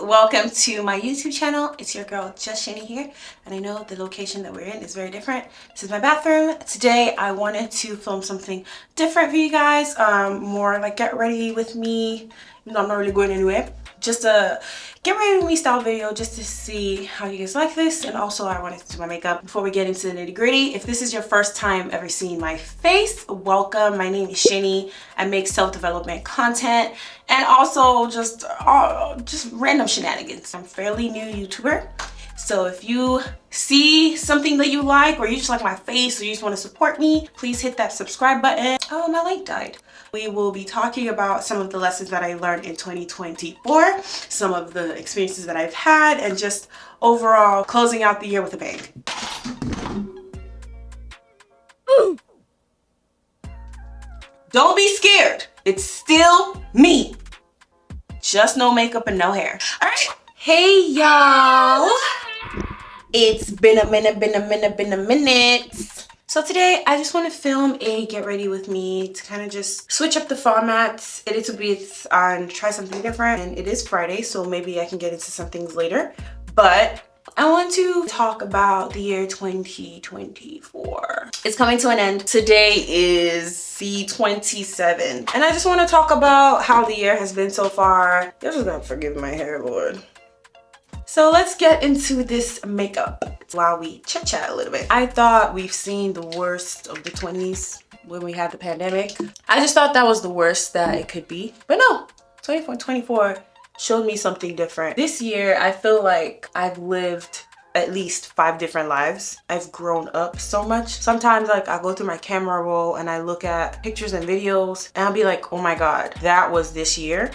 welcome to my YouTube channel. It's your girl Just Shani here, and I know the location that we're in is very different. This is my bathroom. Today I wanted to film something different for you guys, more like get ready with me. I'm not really going anywhere. Just a get ready with me style video just to see how you guys like this. And also I wanted to do my makeup before we get into the nitty-gritty. If this is your first time ever seeing my face, welcome. My name is Shani. I make self-development content and also just random shenanigans. I'm a fairly new YouTuber. So if you see something that you like, or you just like my face, or you just want to support me, please hit that subscribe button. Oh, my light died. We will be talking about some of the lessons that I learned in 2024, some of the experiences that I've had, and just overall closing out the year with a bang. Don't be scared. It's still me. Just no makeup and no hair. All right. Hey, y'all. It's been a minute. So today I just want to film a get ready with me to kind of just switch up the formats, edit a bit, and try something different. And it is Friday, so maybe I can get into some things later. But I want to talk about the year 2024. It's coming to an end. Today is the 27th. And I just want to talk about how the year has been so far. You're just gonna forgive my hair, Lord. So let's get into this makeup while we chit chat a little bit. I thought we've seen the worst of the 20s when we had the pandemic. I just thought that was the worst that it could be. But no, 24 showed me something different. This year, I feel like I've lived at least 5 different lives. I've grown up so much. Sometimes like I go through my camera roll and I look at pictures and videos and I'll be like, oh my God, that was this year.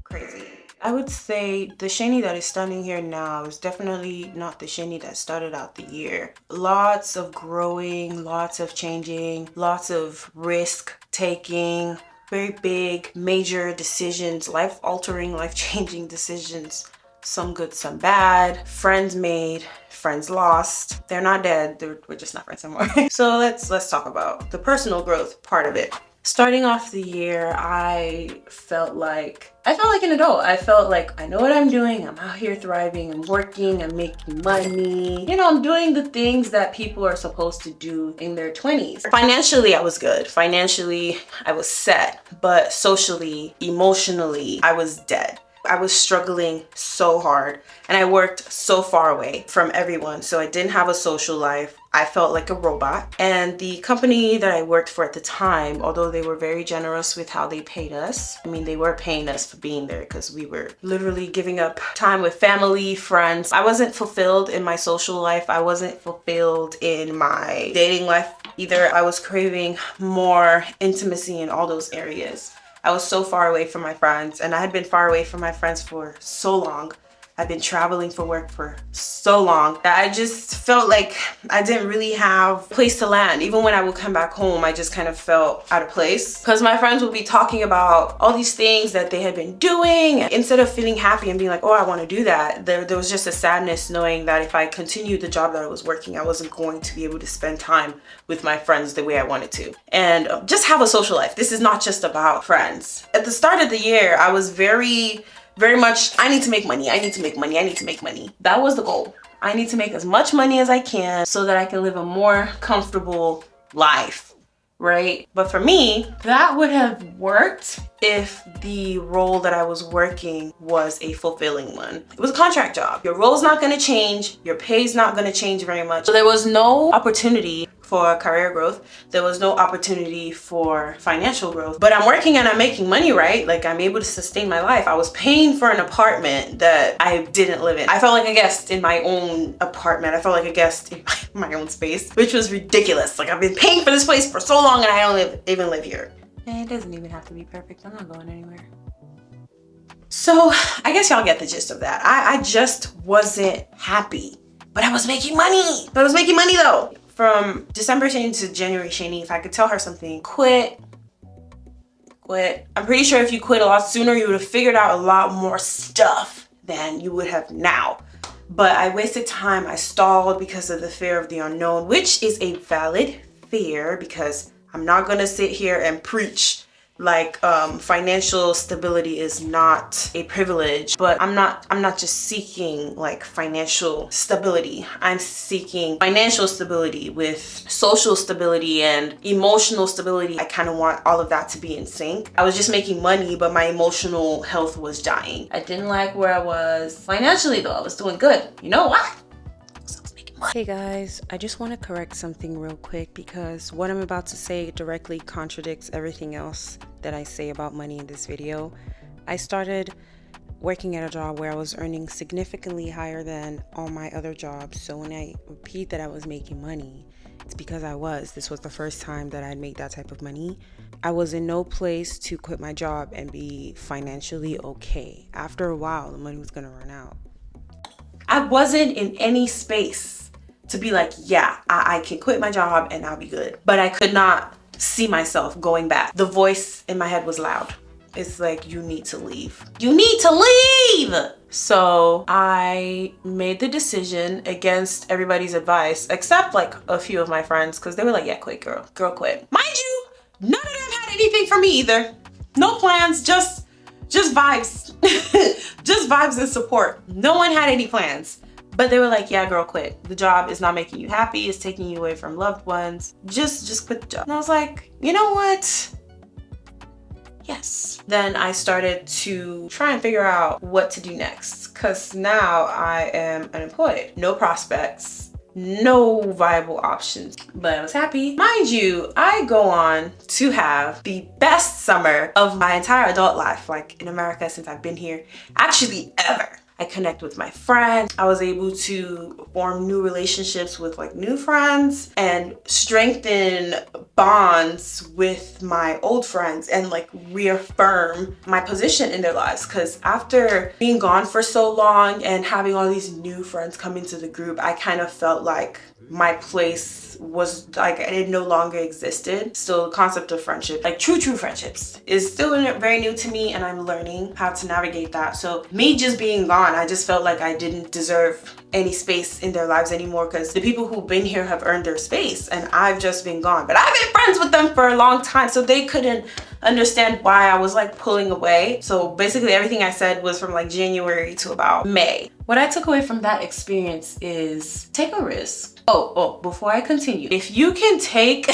Crazy. I would say the Shani that is standing here now is definitely not the Shani that started out the year. Lots of growing, lots of changing, lots of risk taking, very big, major decisions, life-altering, life-changing decisions. Some good, some bad. Friends made, friends lost. They're not dead, we're just not friends anymore. So let's talk about the personal growth part of it. Starting off the year, I felt like an adult. I felt like I know what I'm doing. I'm out here thriving. I'm working. I'm making money. You know, I'm doing the things that people are supposed to do in their 20s. Financially, I was good. Financially, I was set. But socially, emotionally, I was dead. I was struggling so hard and I worked so far away from everyone. So I didn't have a social life. I felt like a robot. And the company that I worked for at the time, although they were very generous with how they paid us, I mean, they were paying us for being there because we were literally giving up time with family, friends. I wasn't fulfilled in my social life. I wasn't fulfilled in my dating life either. I was craving more intimacy in all those areas. I was so far away from my friends, and I had been far away from my friends for so long. I've been traveling for work for so long that I just felt like I didn't really have a place to land. Even when I would come back home, I just kind of felt out of place because my friends would be talking about all these things that they had been doing. Instead of feeling happy and being like, oh, I want to do that, there was just a sadness knowing that if I continued the job that I was working, I wasn't going to be able to spend time with my friends the way I wanted to. And just have a social life. This is not just about friends. At the start of the year, I was very much, I need to make money. That was the goal. I need to make as much money as I can so that I can live a more comfortable life, right? But for me, that would have worked if the role that I was working was a fulfilling one. It was a contract job. Your role's not gonna change. Your pay's not gonna change very much. So there was no opportunity for career growth. There was no opportunity for financial growth. But I'm working and I'm making money, right? Like I'm able to sustain my life. I was paying for an apartment that I didn't live in. I felt like a guest in my own apartment. I felt like a guest in my own space, which was ridiculous. Like I've been paying for this place for so long and I don't even live here. And it doesn't even have to be perfect. I'm not going anywhere. So I guess y'all get the gist of that. I just wasn't happy, but I was making money. Though. From December Shani to January Shani, if I could tell her something, quit. I'm pretty sure if you quit a lot sooner, you would have figured out a lot more stuff than you would have now. But I wasted time. I stalled because of the fear of the unknown, which is a valid fear because I'm not gonna sit here and preach like financial stability is not a privilege, but I'm not just seeking like financial stability. I'm seeking financial stability with social stability and emotional stability. I kind of want all of that to be in sync. I was just making money, but my emotional health was dying. I didn't like where I was financially though. I was doing good. You know what? Hey guys, I just want to correct something real quick because what I'm about to say directly contradicts everything else that I say about money in this video. I started working at a job where I was earning significantly higher than all my other jobs. So when I repeat that I was making money, it's because this was the first time that I'd made that type of money. I was in no place to quit my job and be financially okay. After a while, the money was gonna run out. I wasn't in any space to be like, yeah, I can quit my job and I'll be good. But I could not see myself going back. The voice in my head was loud. It's like, you need to leave. You need to leave! So I made the decision against everybody's advice, except like a few of my friends, because they were like, yeah, quit, girl, quit. Mind you, none of them had anything for me either. No plans, just vibes. Just vibes and support. No one had any plans. But they were like, yeah, girl, quit. The job is not making you happy. It's taking you away from loved ones. Just quit the job. And I was like, you know what? Yes. Then I started to try and figure out what to do next. Because now I am unemployed. No prospects. No viable options. But I was happy. Mind you, I go on to have the best summer of my entire adult life, like in America since I've been here. Actually, ever. I connect with my friends. I was able to form new relationships with like new friends and strengthen bonds with my old friends and like reaffirm my position in their lives. Because after being gone for so long and having all these new friends come into the group, I kind of felt like my place was like it no longer existed. So the concept of friendship, like true friendships, is still very new to me, and I'm learning how to navigate that. So me just being gone, I just felt like I didn't deserve any space in their lives anymore, because the people who've been here have earned their space and I've just been gone. But I've been friends with them for a long time, so they couldn't understand why I was like pulling away. So basically everything I said was from like January to about May. What I took away from that experience is take a risk. Oh, before I continue, if you can take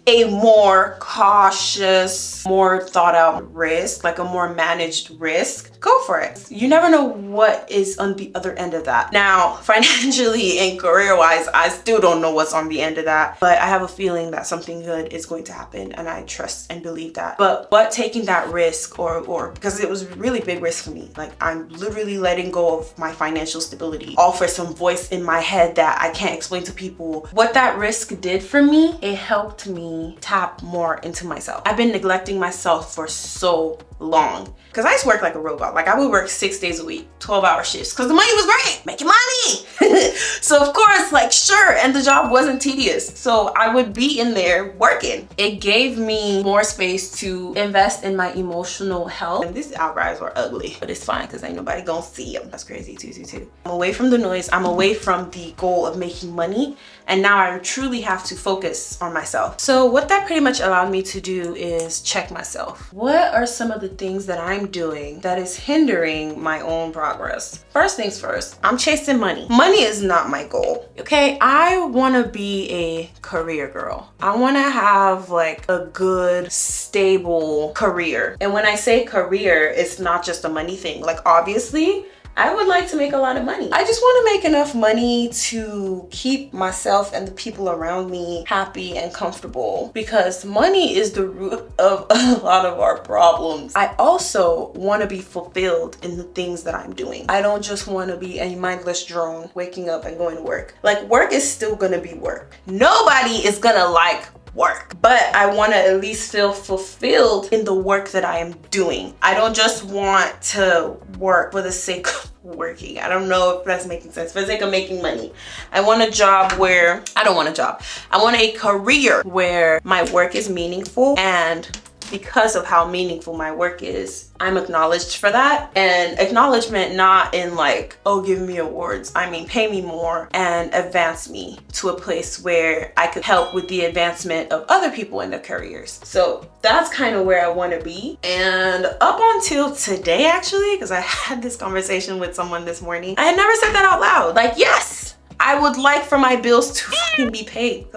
a more cautious, more thought out risk, like a more managed risk, go for it. You never know what is on the other end of that. Now, financially and career-wise, I still don't know what's on the end of that, but I have a feeling that something good is going to happen, and I trust and believe that. But taking that risk, or because it was a really big risk for me, like I'm literally letting go of my financial stability, all for some voice in my head that I can't explain to people. What that risk did for me, it helped me tap more into myself. I've been neglecting myself for so long because I used to work like a robot. Like I would work 6 days a week, 12-hour shifts, because the money was great, making money. So of course, like sure, and the job wasn't tedious, so I would be in there working. It gave me more space to invest in my emotional health. And these eyebrows were ugly, but it's fine because ain't nobody gonna see them. That's crazy too. I'm away from the noise. I'm away from the goal of making money, and now I truly have to focus on myself. So what that pretty much allowed me to do is check myself. What are some of the things that I'm doing that is hindering my own progress? First things first, I'm chasing money. Money is not my goal, okay? I wanna be a career girl. I wanna have like a good, stable career. And when I say career, it's not just a money thing. Like obviously, I would like to make a lot of money. I just want to make enough money to keep myself and the people around me happy and comfortable, because money is the root of a lot of our problems. I also want to be fulfilled in the things that I'm doing. I don't just want to be a mindless drone waking up and going to work. Like work is still going to be work. Nobody is going to like work, but I want to at least feel fulfilled in the work that I am doing. I don't just want to work for the sake of working. I don't know if that's making sense. For the sake of making money. I want a job where I want a career where my work is meaningful and because of how meaningful my work is, I'm acknowledged for that. And acknowledgement not in like, oh, give me awards. I mean, pay me more and advance me to a place where I could help with the advancement of other people in their careers. So that's kind of where I want to be. And up until today, actually, because I had this conversation with someone this morning, I had never said that out loud. Like, yes, I would like for my bills to fucking be paid.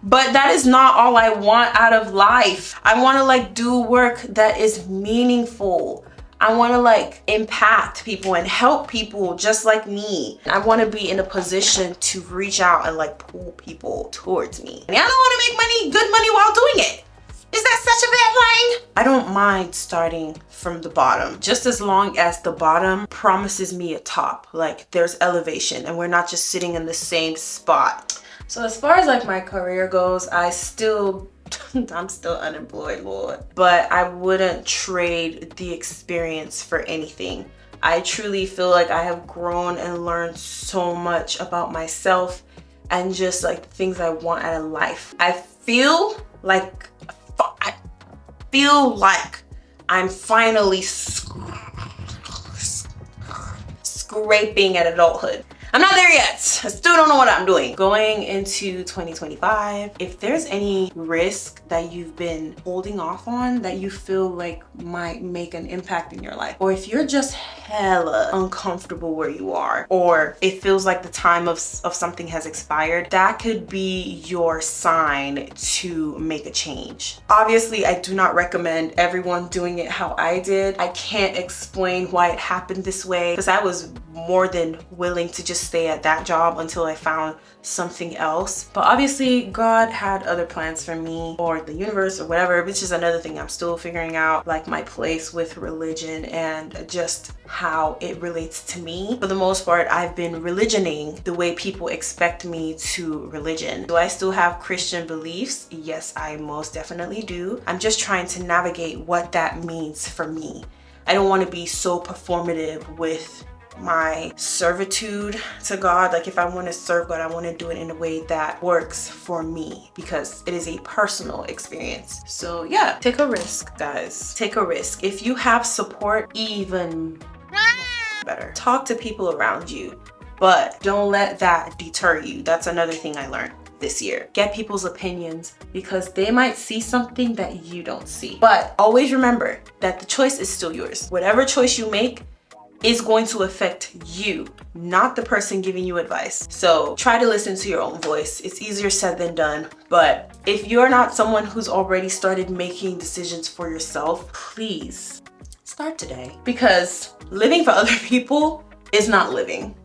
But that is not all I want out of life. I want to like do work that is meaningful. I want to like impact people and help people just like me. I want to be in a position to reach out and like pull people towards me. And I don't want to make money, good money while doing it. Is that such a bad thing? I don't mind starting from the bottom, just as long as the bottom promises me a top. Like there's elevation and we're not just sitting in the same spot. So as far as like my career goes, I'm still unemployed, Lord. But I wouldn't trade the experience for anything. I truly feel like I have grown and learned so much about myself and just like the things I want out of life. I feel like I'm finally scraping at adulthood. I'm not there yet. I still don't know what I'm doing. Going into 2025, if there's any risk that you've been holding off on that you feel like might make an impact in your life, or if you're just hella uncomfortable where you are, or it feels like the time of something has expired, that could be your sign to make a change. Obviously, I do not recommend everyone doing it how I did. I can't explain why it happened this way because I was more than willing to just stay at that job until I found something else. But obviously God had other plans for me, or the universe, or whatever, which is another thing I'm still figuring out, like my place with religion and just how it relates to me. For the most part, I've been religioning the way people expect me to religion. Do I still have Christian beliefs? Yes, I most definitely do. I'm just trying to navigate what that means for me. I don't want to be so performative with my servitude to God. Like if I want to serve God, I want to do it in a way that works for me because it is a personal experience. So yeah, take a risk, guys. Take a risk. If you have support, even better. Talk to people around you, but don't let that deter you. That's another thing I learned this year. Get people's opinions because they might see something that you don't see. But always remember that the choice is still yours. Whatever choice you make is going to affect you, not the person giving you advice. So try to listen to your own voice. It's easier said than done. But if you're not someone who's already started making decisions for yourself, please start today. Because living for other people is not living.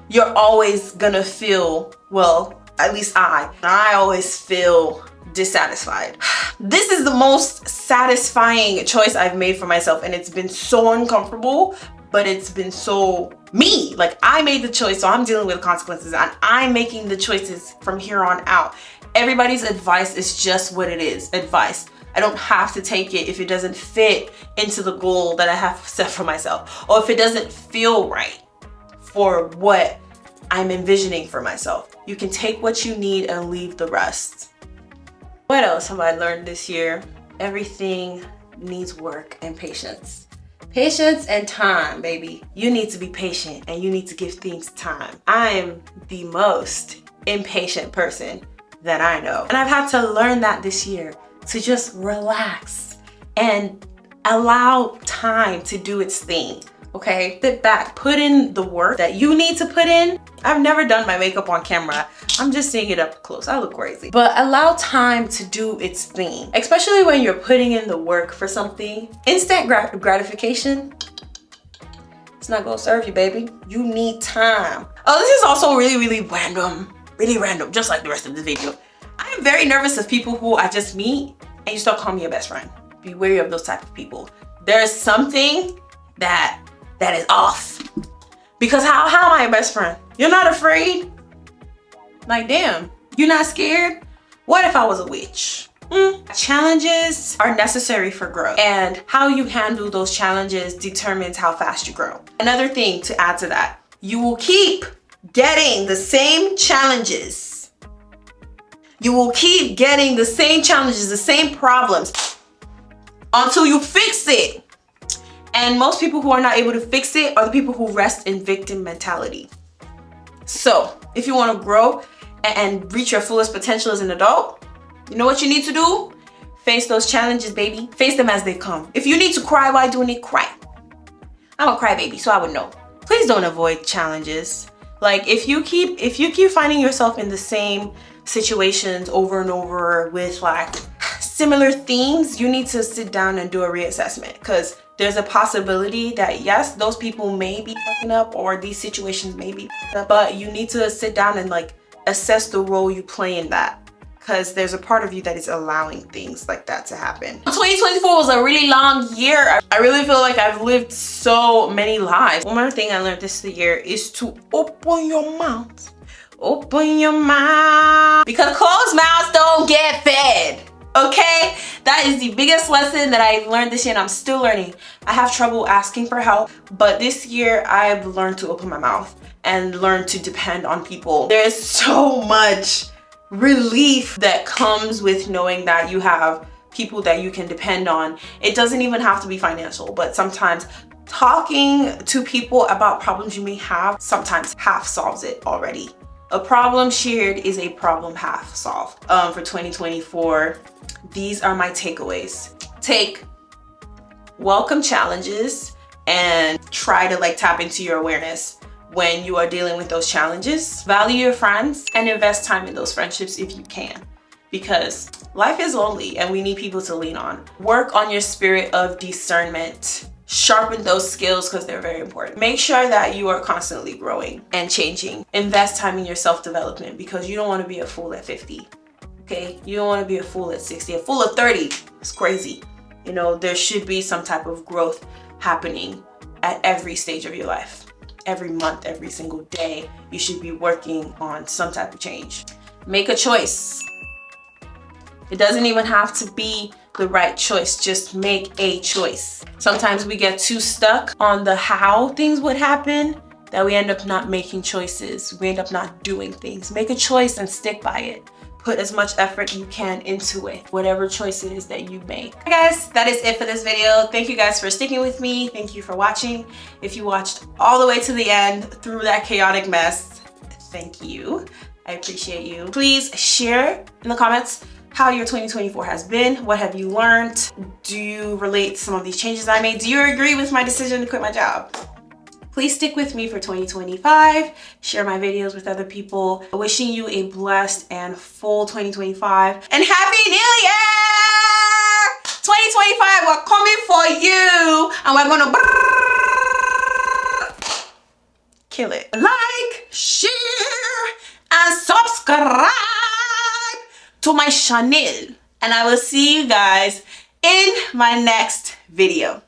You're always gonna feel, well, at least I always feel dissatisfied. This is the most satisfying choice I've made for myself, and it's been so uncomfortable, but it's been so me. Like I made the choice, so I'm dealing with consequences, and I'm making the choices from here on out. Everybody's advice is just what it is, advice. I don't have to take it if it doesn't fit into the goal that I have set for myself, or if it doesn't feel right for what I'm envisioning for myself. You can take what you need and leave the rest. What else have I learned this year? Everything needs work and patience. Patience and time, baby. You need to be patient and you need to give things time. I am the most impatient person that I know. And I've had to learn that this year, to just relax and allow time to do its thing. Okay, sit back, put in the work that you need to put in. I've never done my makeup on camera. I'm just seeing it up close. I look crazy. But allow time to do its thing, especially when you're putting in the work for something. Instant gratification, it's not gonna serve you, baby. You need time. Oh, this is also really random, just like the rest of the video. I am very nervous of people who I just meet and you start calling me your best friend. Be wary of those type of people. There's something that is off. Because how am I your best friend? You're not afraid? Like, damn, you're not scared? What if I was a witch? Challenges are necessary for growth, and how you handle those challenges determines how fast you grow. Another thing to add to that, you will keep getting the same challenges. You will keep getting the same challenges, the same problems until you fix it. And most people who are not able to fix it are the people who rest in victim mentality. So if you want to grow and reach your fullest potential as an adult, you know what you need to do? Face those challenges, baby. Face them as they come. If you need to cry while doing it, cry. I'm a crybaby, so I would know. Please don't avoid challenges. Like if you keep finding yourself in the same situations over and over with like similar themes, you need to sit down and do a reassessment, because there's a possibility that yes, those people may be fucking up or these situations may be fucking up, but you need to sit down and like assess the role you play in that, because there's a part of you that is allowing things like that to happen. 2024 was a really long year. I really feel like I've lived so many lives. One more thing I learned this year is to open your mouth. Open your mouth. Because closed mouths don't get fed. Okay? That is the biggest lesson that I learned this year, and I'm still learning. I have trouble asking for help, but this year I've learned to open my mouth and learn to depend on people. There's so much relief that comes with knowing that you have people that you can depend on. It doesn't even have to be financial, but sometimes talking to people about problems you may have sometimes half solves it already. A problem shared is a problem half solved. For 2024, these are my takeaways. Welcome challenges and try to like tap into your awareness when you are dealing with those challenges. Value your friends and invest time in those friendships if you can, because life is lonely and we need people to lean on. Work on your spirit of discernment. Sharpen those skills because they're very important. Make sure that you are constantly growing and changing. Invest time in your self-development, because you don't want to be a fool at 50. Okay? You don't want to be a fool at 60. A fool at 30 is crazy. You know, there should be some type of growth happening at every stage of your life. Every month, every single day, you should be working on some type of change. Make a choice. It doesn't even have to be the right choice, just make a choice. Sometimes we get too stuck on the how things would happen that we end up not making choices. We end up not doing things. Make a choice and stick by it. Put as much effort you can into it, whatever choice it is that you make. Hey guys, that is it for this video. Thank you guys for sticking with me. Thank you for watching. If you watched all the way to the end through that chaotic mess, thank you. I appreciate you. Please share in the comments how your 2024 has been. What have you learned? Do you relate to some of these changes I made? Do you agree with my decision to quit my job? Please stick with me for 2025. Share my videos with other people. Wishing you a blessed and full 2025. And Happy New Year! 2025, we're coming for you. And we're gonna kill it. Like, share, and subscribe to my channel. And I will see you guys in my next video.